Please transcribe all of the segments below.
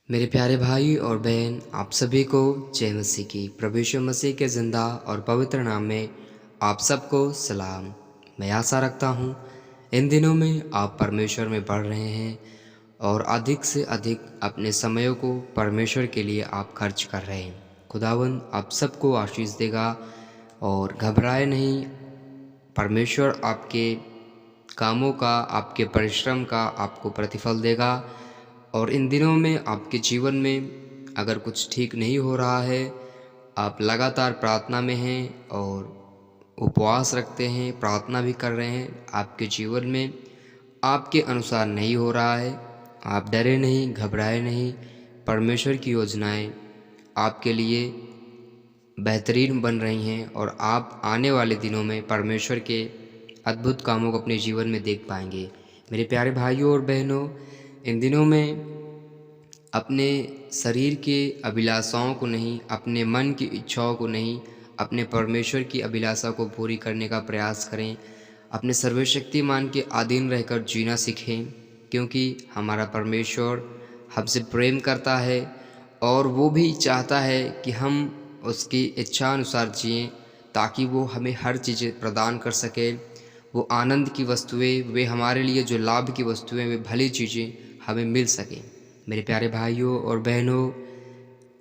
मेरे प्यारे भाई और बहन, आप सभी को जय मसीह की। प्रभु यीशु मसीह के ज़िंदा और पवित्र नाम में आप सबको सलाम। मैं आशा रखता हूँ इन दिनों में आप परमेश्वर में बढ़ रहे हैं और अधिक से अधिक अपने समयों को परमेश्वर के लिए आप खर्च कर रहे हैं। खुदावंद आप सबको आशीष देगा और घबराए नहीं। परमेश्वर आपके कामों का, आपके परिश्रम का आपको प्रतिफल देगा। और इन दिनों में आपके जीवन में अगर कुछ ठीक नहीं हो रहा है, आप लगातार प्रार्थना में हैं और उपवास रखते हैं, प्रार्थना भी कर रहे हैं, आपके जीवन में आपके अनुसार नहीं हो रहा है, आप डरे नहीं, घबराए नहीं। परमेश्वर की योजनाएं आपके लिए बेहतरीन बन रही हैं और आप आने वाले दिनों में परमेश्वर के अद्भुत कामों को अपने जीवन में देख पाएंगे। मेरे प्यारे भाइयों और बहनों, इन दिनों में अपने शरीर के अभिलाषाओं को नहीं, अपने मन की इच्छाओं को नहीं, अपने परमेश्वर की अभिलाषा को पूरी करने का प्रयास करें। अपने सर्वशक्तिमान के अधीन रहकर जीना सीखें, क्योंकि हमारा परमेश्वर हमसे प्रेम करता है और वो भी चाहता है कि हम उसकी इच्छा अनुसार जिएं, ताकि वो हमें हर चीज़ें प्रदान कर सके। वो आनंद की वस्तुएं, वे हमारे लिए जो लाभ की वस्तुएं, वे भली चीज़ें हमें मिल सकें। मेरे प्यारे भाइयों और बहनों,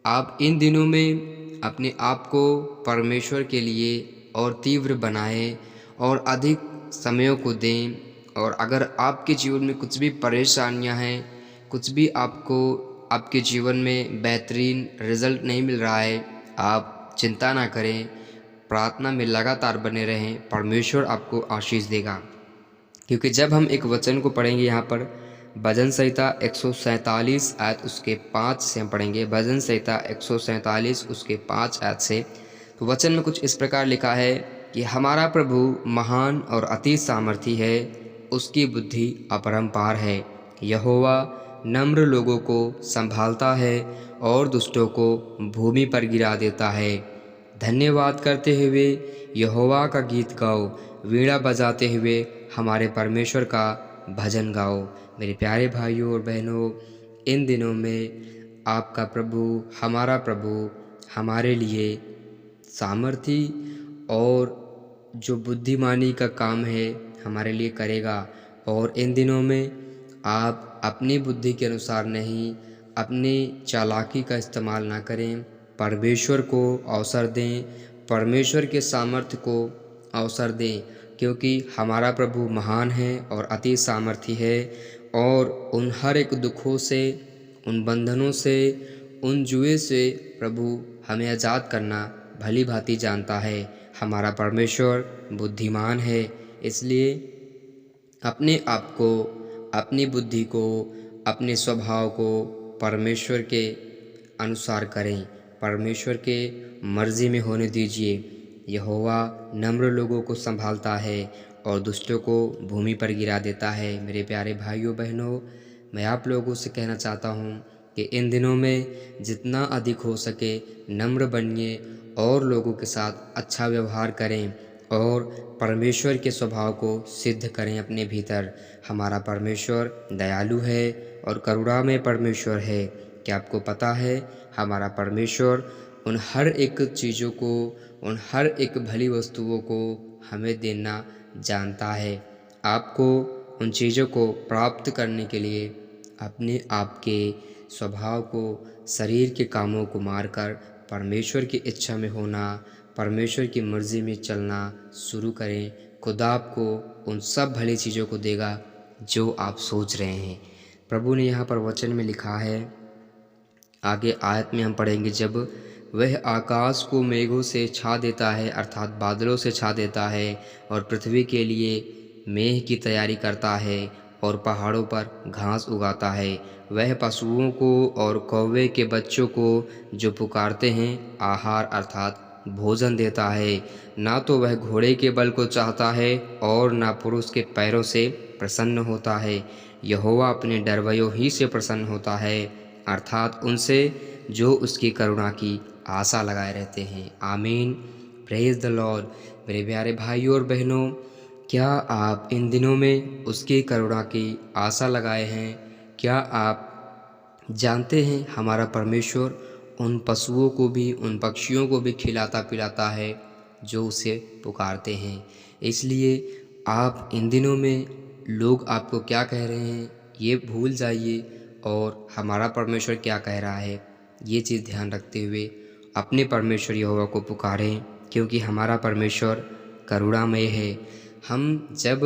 आप इन दिनों में अपने आप को परमेश्वर के लिए और तीव्र बनाएं और अधिक समयों को दें। और अगर आपके जीवन में कुछ भी परेशानियां हैं, कुछ भी आपको आपके जीवन में बेहतरीन रिजल्ट नहीं मिल रहा है, आप चिंता ना करें, प्रार्थना में लगातार बने रहें, परमेश्वर आपको आशीष देगा। क्योंकि जब हम एक वचन को पढ़ेंगे यहाँ पर, भजन संहिता 147 आयत उसके 5 से हम पढ़ेंगे। भजन संहिता 147 उसके 5 आयत से तो वचन में कुछ इस प्रकार लिखा है कि हमारा प्रभु महान और अति सामर्थी है, उसकी बुद्धि अपरंपार है। यहोवा नम्र लोगों को संभालता है और दुष्टों को भूमि पर गिरा देता है। धन्यवाद करते हुए यहोवा का गीत गाओ, वीणा बजाते हुए हमारे परमेश्वर का भजन गाओ। मेरे प्यारे भाइयों और बहनों, इन दिनों में आपका प्रभु, हमारा प्रभु हमारे लिए सामर्थी और जो बुद्धिमानी का काम है हमारे लिए करेगा। और इन दिनों में आप अपनी बुद्धि के अनुसार नहीं, अपनी चालाकी का इस्तेमाल ना करें, परमेश्वर को अवसर दें, परमेश्वर के सामर्थ्य को अवसर दें। क्योंकि हमारा प्रभु महान है और अति सामर्थी है और उन हर एक दुखों से, उन बंधनों से, उन जुए से प्रभु हमें आज़ाद करना भली भांति जानता है। हमारा परमेश्वर बुद्धिमान है, इसलिए अपने आप को, अपनी बुद्धि को, अपने स्वभाव को परमेश्वर के अनुसार करें, परमेश्वर के मर्जी में होने दीजिए। यहोवा नम्र लोगों को संभालता है और दुष्टों को भूमि पर गिरा देता है। मेरे प्यारे भाइयों बहनों, मैं आप लोगों से कहना चाहता हूँ कि इन दिनों में जितना अधिक हो सके नम्र बनिए और लोगों के साथ अच्छा व्यवहार करें और परमेश्वर के स्वभाव को सिद्ध करें अपने भीतर। हमारा परमेश्वर दयालु है और करुणामय परमेश्वर है। क्या आपको पता है, हमारा परमेश्वर उन हर एक चीज़ों को, उन हर एक भली वस्तुओं को हमें देना जानता है। आपको उन चीज़ों को प्राप्त करने के लिए अपने आप के स्वभाव को, शरीर के कामों को मारकर परमेश्वर की इच्छा में होना, परमेश्वर की मर्ज़ी में चलना शुरू करें। खुदा आपको उन सब भली चीज़ों को देगा जो आप सोच रहे हैं। प्रभु ने यहाँ पर वचन में लिखा है, आगे आयत में हम पढ़ेंगे, जब वह आकाश को मेघों से छा देता है, अर्थात बादलों से छा देता है, और पृथ्वी के लिए मेह की तैयारी करता है और पहाड़ों पर घास उगाता है। वह पशुओं को और कौवे के बच्चों को जो पुकारते हैं आहार अर्थात भोजन देता है। ना तो वह घोड़े के बल को चाहता है और ना पुरुष के पैरों से प्रसन्न होता है। यहोवा अपने डरवैयों ही से प्रसन्न होता है, अर्थात उनसे जो उसकी करुणा की आशा लगाए रहते हैं। आमीन। Praise the Lord. मेरे प्यारे भाइयों और बहनों, क्या आप इन दिनों में उसकी करुणा की आशा लगाए हैं? क्या आप जानते हैं हमारा परमेश्वर उन पशुओं को भी, उन पक्षियों को भी खिलाता पिलाता है जो उसे पुकारते हैं। इसलिए आप इन दिनों में लोग आपको क्या कह रहे हैं ये भूल जाइए, और हमारा परमेश्वर क्या कह रहा है ये चीज़ ध्यान रखते हुए अपने परमेश्वर यहोवा को पुकारें, क्योंकि हमारा परमेश्वर करुणामय है। हम जब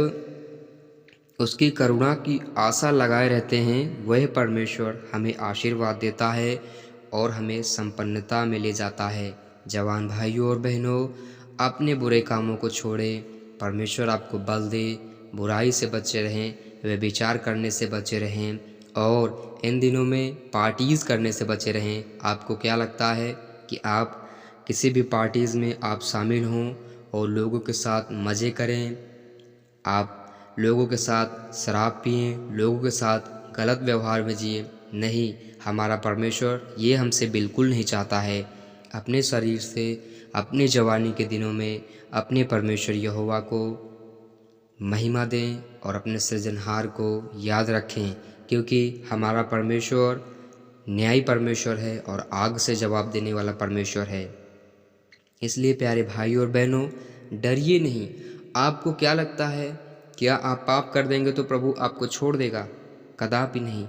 उसकी करुणा की आशा लगाए रहते हैं, वह परमेश्वर हमें आशीर्वाद देता है और हमें संपन्नता में ले जाता है। जवान भाइयों और बहनों, अपने बुरे कामों को छोड़ें, परमेश्वर आपको बल दे, बुराई से बचे रहें, व्यभिचार करने से बचे रहें, और इन दिनों में पार्टीज़ करने से बचे रहें। आपको क्या लगता है कि आप किसी भी पार्टीज़ में आप शामिल हों और लोगों के साथ मज़े करें, आप लोगों के साथ शराब पिएं, लोगों के साथ गलत व्यवहार में जिए? नहीं, हमारा परमेश्वर ये हमसे बिल्कुल नहीं चाहता है। अपने शरीर से, अपनी जवानी के दिनों में अपने परमेश्वर यहोवा को महिमा दें और अपने सृजनहार को याद रखें, क्योंकि हमारा परमेश्वर न्यायी परमेश्वर है और आग से जवाब देने वाला परमेश्वर है। इसलिए प्यारे भाइयों और बहनों, डरिए नहीं। आपको क्या लगता है, क्या आप पाप कर देंगे तो प्रभु आपको छोड़ देगा? कदापि नहीं।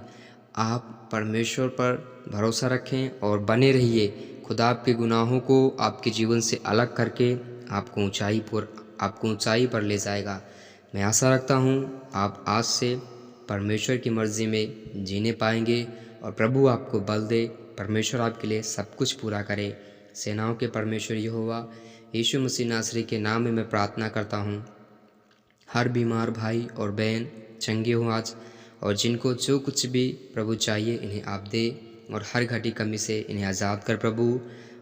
आप परमेश्वर पर भरोसा रखें और बने रहिए। खुदा आपके गुनाहों को आपके जीवन से अलग करके आपको ऊंचाई पर ले जाएगा। मैं आशा रखता हूँ आप आज से परमेश्वर की मर्ज़ी में जीने पाएंगे और प्रभु आपको बल दे, परमेश्वर आपके लिए सब कुछ पूरा करे। सेनाओं के परमेश्वर यहोवा यीशु मसीह नासरी के नाम में मैं प्रार्थना करता हूँ, हर बीमार भाई और बहन चंगे हों आज, और जिनको जो कुछ भी प्रभु चाहिए इन्हें आप दे, और हर घटी कमी से इन्हें आज़ाद कर प्रभु।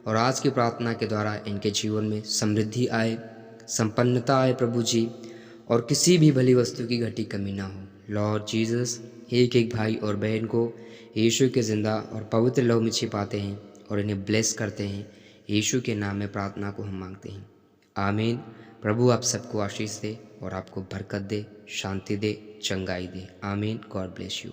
और आज की प्रार्थना के द्वारा इनके जीवन में समृद्धि आए, संपन्नता आए प्रभु जी, और किसी भी भली वस्तु की घटी कमी ना हो। लॉर्ड जीसस एक एक भाई और बहन को यीशु के ज़िंदा और पवित्र लहू में छिपाते हैं और इन्हें ब्लेस करते हैं। यीशु के नाम में प्रार्थना को हम मांगते हैं, आमीन। प्रभु आप सबको आशीष दे और आपको बरकत दे, शांति दे, चंगाई दे। आमीन। God bless you.